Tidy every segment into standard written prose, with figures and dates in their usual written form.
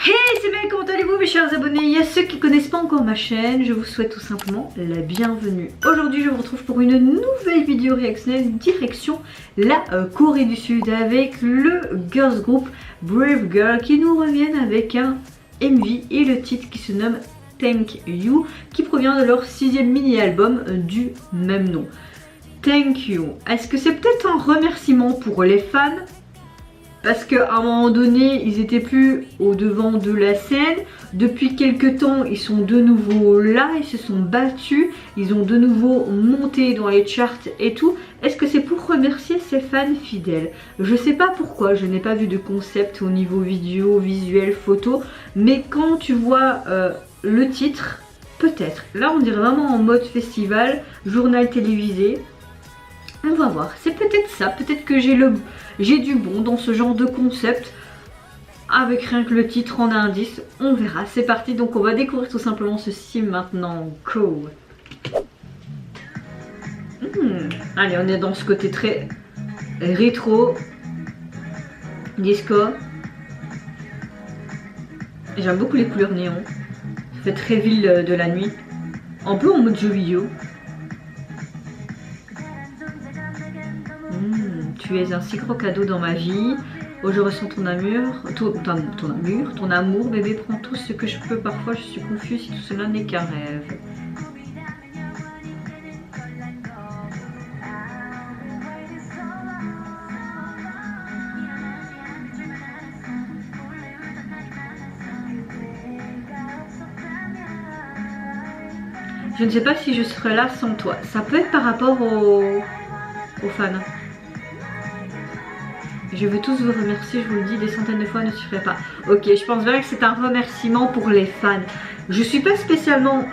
Hey, c'est Mel, comment allez-vous mes chers abonnés? Il y a ceux qui connaissent pas encore ma chaîne, je vous souhaite tout simplement la bienvenue. Aujourd'hui je vous retrouve pour une nouvelle vidéo réactionnelle direction la Corée du Sud avec le girls group Brave Girl qui nous reviennent avec un MV et le titre qui se nomme Thank You qui provient de leur 6e mini-album du même nom. Thank You, est-ce que c'est peut-être un remerciement pour les fans? Parce qu'à un moment donné, ils étaient plus au devant de la scène. Depuis quelques temps, ils sont de nouveau là, ils se sont battus. Ils ont de nouveau monté dans les charts et tout. Est-ce que c'est pour remercier ses fans fidèles? Je sais pas pourquoi, je n'ai pas vu de concept au niveau vidéo, visuel, photo. Mais quand tu vois le titre, peut-être. Là, on dirait vraiment en mode festival, journal télévisé. On va voir, c'est peut-être ça, peut-être que j'ai du bon dans ce genre de concept. Avec rien que le titre en indice, on verra. C'est parti, donc on va découvrir tout simplement ceci maintenant. Go. Allez, on est dans ce côté très rétro, disco. J'aime beaucoup les couleurs néon. Ça fait très ville de la nuit. Un peu en mode jeu vidéo. Tu es un si gros cadeau dans ma vie. Oh, je ressens ton amour, bébé, prends tout ce que je peux. Parfois, je suis confuse si tout cela n'est qu'un rêve. Je ne sais pas si je serai là sans toi. Ça peut être par rapport aux fans. Je veux tous vous remercier, je vous le dis, des centaines de fois ne suffirait pas. Ok, je pense bien que c'est un remerciement pour les fans. Je suis pas spécialement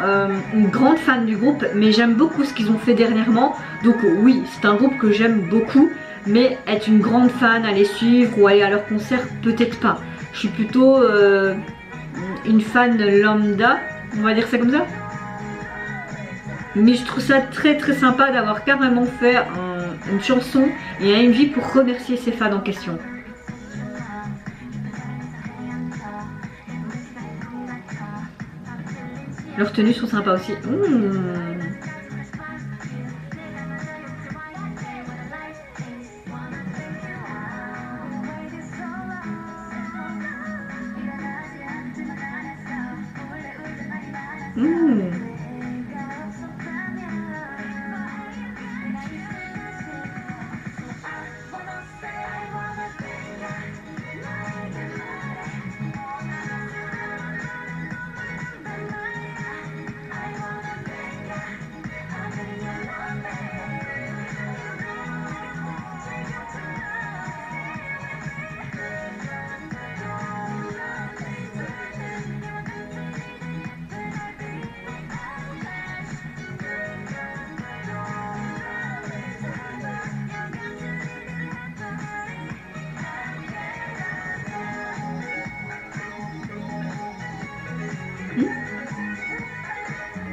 une grande fan du groupe, mais j'aime beaucoup ce qu'ils ont fait dernièrement. Donc oui, c'est un groupe que j'aime beaucoup, mais être une grande fan, aller suivre ou aller à leur concert, peut-être pas. Je suis plutôt une fan lambda, on va dire ça comme ça. Mais je trouve ça très très sympa d'avoir carrément fait une chanson et un MV pour remercier ses fans en question. Leurs tenues sont sympas aussi.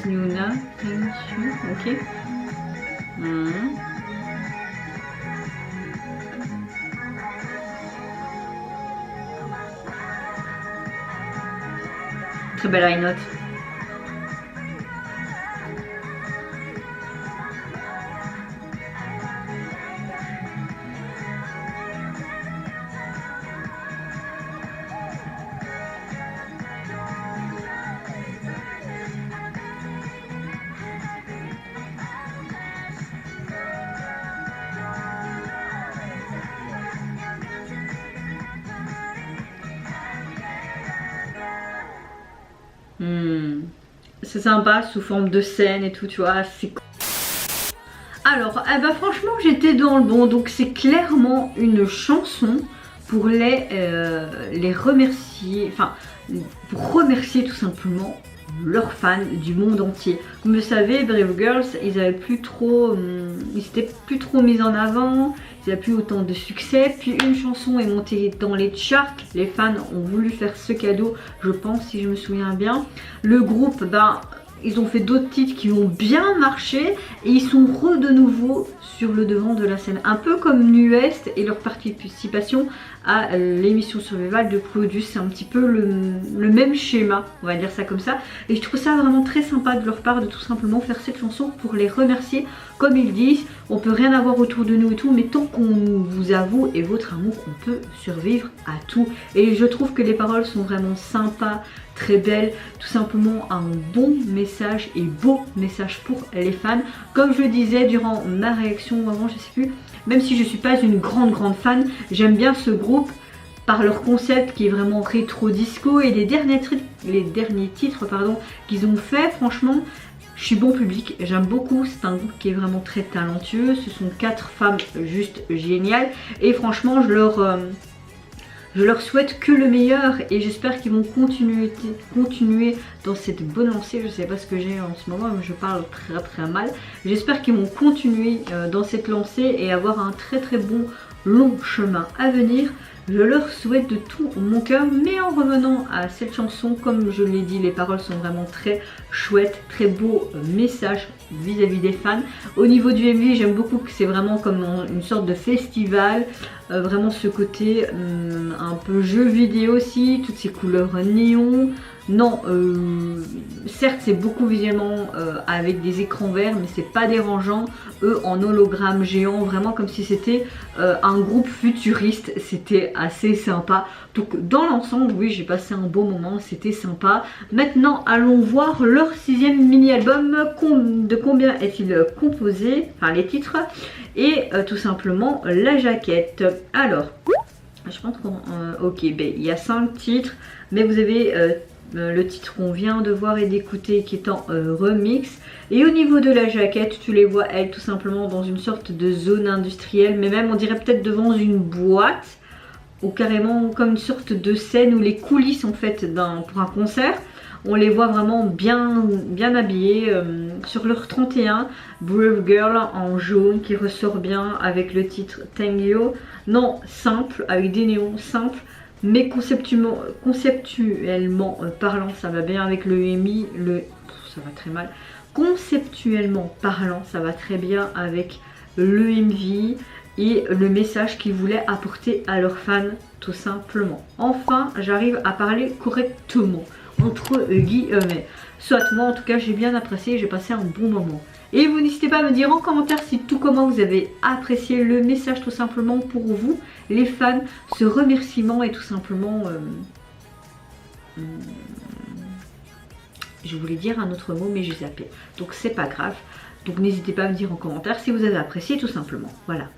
Yuna, thank you, ok. Très belle high note. C'est sympa sous forme de scène et tout, tu vois, c'est cool. Alors, franchement, j'étais dans le bon, donc c'est clairement une chanson pour les remercier, enfin, pour remercier tout simplement leurs fans du monde entier. Comme vous le savez, Brave Girls, ils s'étaient plus trop mis en avant, ils n'avaient plus autant de succès. Puis une chanson est montée dans les charts, les fans ont voulu faire ce cadeau, je pense, si je me souviens bien. Le groupe, ils ont fait d'autres titres qui ont bien marché et ils sont de nouveau sur le devant de la scène. Un peu comme NU'EST et leur participation à l'émission Survival de Produce. C'est un petit peu le même schéma, on va dire ça comme ça. Et je trouve ça vraiment très sympa de leur part de tout simplement faire cette chanson pour les remercier. Comme ils disent, on peut rien avoir autour de nous et tout, mais tant qu'on vous avoue et votre amour, on peut survivre à tout. Et je trouve que les paroles sont vraiment sympas, très belles, tout simplement un bon message et beau message pour les fans. Comme je le disais durant ma réaction avant, je sais plus, même si je suis pas une grande fan, j'aime bien ce groupe par leur concept qui est vraiment rétro disco et les derniers titres qu'ils ont fait, franchement je suis bon public, j'aime beaucoup, c'est un groupe qui est vraiment très talentueux, ce sont 4 femmes juste géniales et franchement je leur souhaite que le meilleur et j'espère qu'ils vont continuer dans cette bonne lancée. Je sais pas ce que j'ai en ce moment, mais je parle très mal. J'espère qu'ils vont continuer dans cette lancée et avoir un très bon long chemin à venir. Je leur souhaite de tout mon cœur, mais en revenant à cette chanson, comme je l'ai dit, les paroles sont vraiment très chouettes, très beau message vis-à-vis des fans. Au niveau du MV, j'aime beaucoup que c'est vraiment comme une sorte de festival, vraiment ce côté un peu jeu vidéo aussi, toutes ces couleurs néon. Non, certes c'est beaucoup visuellement avec des écrans verts, mais c'est pas dérangeant. Eux en hologramme géant, vraiment comme si c'était un groupe futuriste, c'était assez sympa. Donc dans l'ensemble, oui, j'ai passé un beau moment, c'était sympa. Maintenant allons voir leur 6e mini-album. De combien est-il composé, enfin les titres, et tout simplement la jaquette. Alors, je pense qu'on... ok, ben, il y a 5 titres, mais vous avez... le titre qu'on vient de voir et d'écouter qui est en remix. Et au niveau de la jaquette, tu les vois elles tout simplement dans une sorte de zone industrielle, mais même on dirait peut-être devant une boîte, ou carrément comme une sorte de scène où les coulisses en fait pour un concert. On les voit vraiment bien habillées sur leur 31, Brave Girl en jaune qui ressort bien avec le titre Tangyo. Non, simple, avec des néons simples. Mais conceptuellement parlant, ça va bien avec le EMI, ça va très mal. Conceptuellement parlant, ça va très bien avec le MV et le message qu'ils voulaient apporter à leurs fans, tout simplement. Enfin, j'arrive à parler correctement, entre guillemets. Soit moi, en tout cas, j'ai bien apprécié, j'ai passé un bon moment. Et vous n'hésitez pas à me dire en commentaire si tout comment vous avez apprécié le message tout simplement pour vous, les fans, ce remerciement et tout simplement... je voulais dire un autre mot mais j'ai zappé. Donc c'est pas grave. Donc n'hésitez pas à me dire en commentaire si vous avez apprécié tout simplement. Voilà.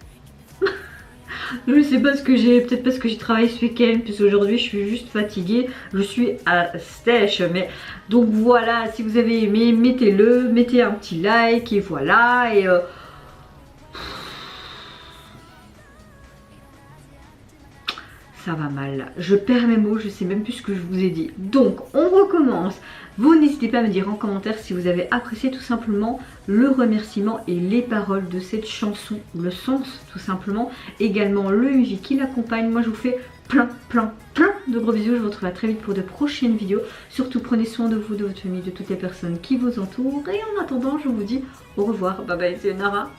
Je sais pas ce que j'ai, peut-être parce que j'ai travaillé ce week-end, puisque aujourd'hui je suis juste fatiguée, je suis à sèche, mais donc voilà, si vous avez aimé, mettez-le, mettez un petit like et voilà, et ça va mal, je perds mes mots, je sais même plus ce que je vous ai dit. Donc on recommence. Vous n'hésitez pas à me dire en commentaire si vous avez apprécié tout simplement le remerciement et les paroles de cette chanson, le sens tout simplement, également le MV qui l'accompagne. Moi je vous fais plein de gros bisous, je vous retrouve à très vite pour de prochaines vidéos. Surtout prenez soin de vous, de votre famille, de toutes les personnes qui vous entourent, et en attendant je vous dis au revoir, bye bye, c'est Nara.